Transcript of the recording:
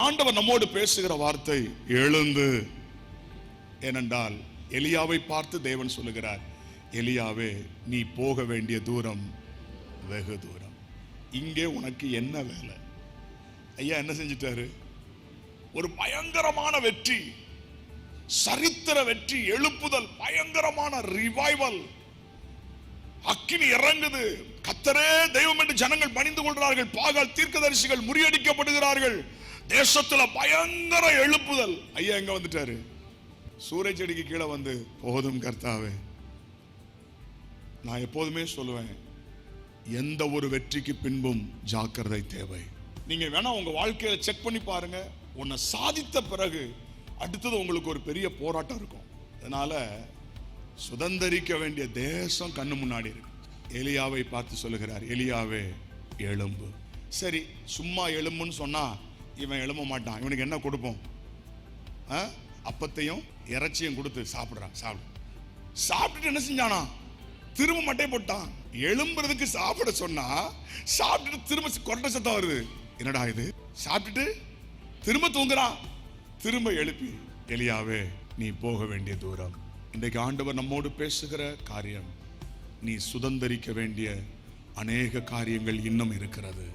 ஆண்டவர் நம்மோடு பேசுகிற வார்த்தை எழுந்து. ஏனென்றால் எலியாவை பார்த்து தேவன் சொல்லுகிறார், எலியாவே நீ போக வேண்டிய தூரம் வெகு தூரம், இங்கே உனக்கு என்ன வேலை? ஐயா என்ன செஞ்சிட்டாரு? ஒரு பயங்கரமான வெற்றி, சரித்திர வெற்றி, எழுப்புதல், பயங்கரமான ரிவைவல், அக்கினி இறங்குது. கர்த்தரே தெய்வம் என்று ஜனங்கள் பணிந்து கொள்கிறார்கள். பாகால் தீர்க்கதரிசிகள் முறியடிக்கப்படுகிறார்கள். தேசத்துல பயங்கர எழுப்புதல். ஐயா எங்க வந்துட்டாரு? சூரிய செடிக்கு கீழே வந்து, போதும் கர்த்தாவே. நான் எப்போதுமே சொல்லுவேன், எந்த ஒரு வெற்றிக்கு பின்பும் ஜாக்கிரதை தேவை. நீங்க வேணா உங்க வாழ்க்கையில செக் பண்ணி பாருங்க. உன்னை சாதித்த பிறகு அடுத்தது உங்களுக்கு ஒரு பெரிய போராட்டம் இருக்கும். அதனால சுதந்தரிக்க வேண்டிய தேசம் கண்ணு முன்னாடி இருக்கு. எலியாவை பார்த்து சொல்லுகிறார், எலியாவே எழும்பு. சரி, சும்மா எழும்புன்னு சொன்னா இவன் எழும்ப மாட்டான். இவனுக்கு என்ன கொடுப்போம்? அப்பத்தையும் இறைச்சியும் கொடுத்து சாப்பிடுறான். சாப்பிட்டுட்டு என்ன செஞ்சானா? திரும்ப மட்டை போட்டான். எழும்புறதுக்கு சாப்பிட சொன்னா சாப்பிட்டுட்டு திரும்ப கொரட்டை சத்தம் வருது. என்னடா இது? சாப்பிட்டுட்டு திரும்ப தூங்குறான். திரும்ப எழுப்பி, எலியாவே நீ போக வேண்டிய தூரம். இன்றைக்கு ஆண்டவர் நம்மோடு பேசுகிற காரியம், நீ சுதந்தரிக்க வேண்டிய அநேக காரியங்கள் இன்னும் இருக்கிறது.